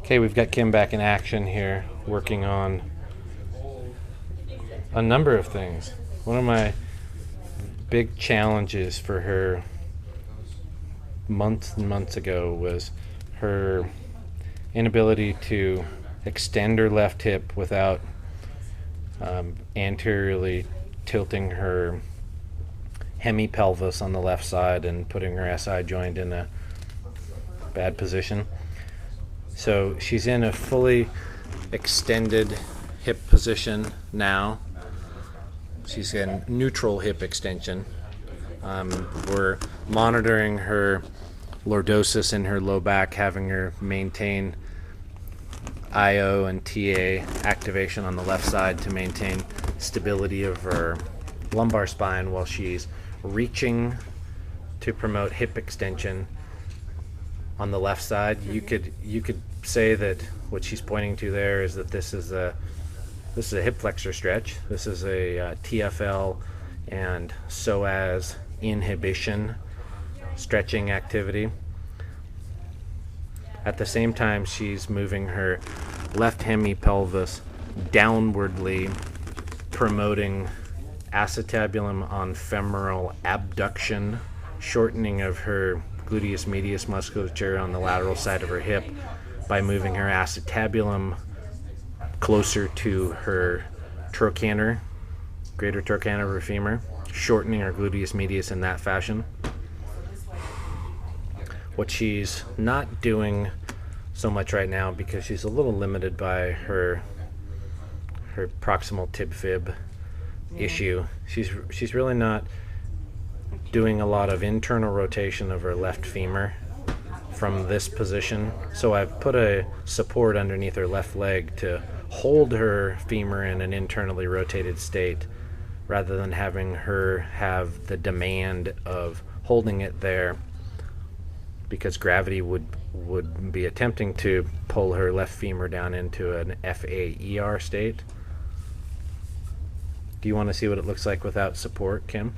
Okay, we've got Kim back in action here, working on a number of things. One of my big challenges for her months and months ago was her inability to extend her left hip without anteriorly tilting her hemipelvis on the left side and putting her SI joint in a bad position. So she's in a fully extended hip position now. She's in neutral hip extension. We're monitoring her lordosis in her low back, having her maintain IO and TA activation on the left side to maintain stability of her lumbar spine while she's reaching to promote hip extension on the left side. You could say that what she's pointing to there is that this is a hip flexor stretch. This is a TFL and psoas inhibition stretching activity. At the same time, she's moving her left hemipelvis downwardly, promoting acetabulum on femoral abduction, shortening of her gluteus medius musculature on the lateral side of her hip by moving her acetabulum closer to her trochanter, greater trochanter of her femur, shortening her gluteus medius in that fashion. What she's not doing so much right now, because she's a little limited by her proximal tib fib issue, she's really not doing a lot of internal rotation of her left femur from this position. So I've put a support underneath her left leg to hold her femur in an internally rotated state rather than having her have the demand of holding it there, because gravity would be attempting to pull her left femur down into an FAER state. Do you want to see what it looks like without support, Kim?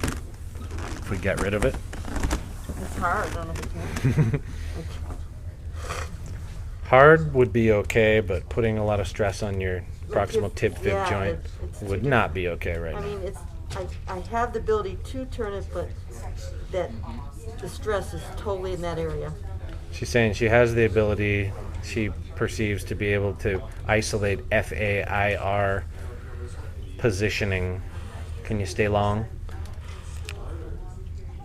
If we get rid of it. It's hard, I don't know if we can. Hard would be okay, but putting a lot of stress on your proximal tib fib joint would not be okay right now. I mean, I have the ability to turn it, but that the stress is totally in that area. She's saying she has the ability, she perceives, to be able to isolate FAIR positioning. Can you stay long?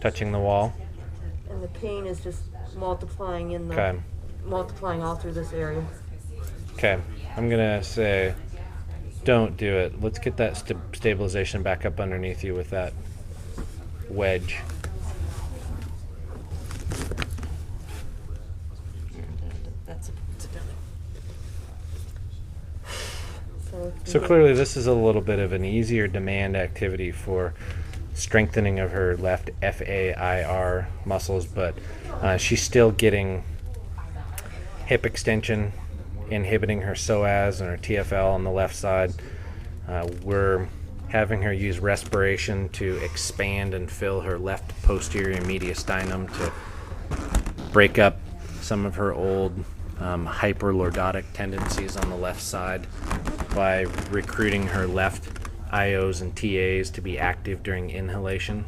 Touching the wall. And the pain is just multiplying in the Okay. multiplying all through this area. Okay, I'm gonna say don't do it. Let's get that stabilization back up underneath you with that wedge. That's So clearly this is a little bit of an easier demand activity for strengthening of her left FAIR muscles, but she's still getting hip extension, inhibiting her psoas and her TFL on the left side. We're having her use respiration to expand and fill her left posterior mediastinum to break up some of her old hyperlordotic tendencies on the left side by recruiting her left IOs and TAs to be active during inhalation.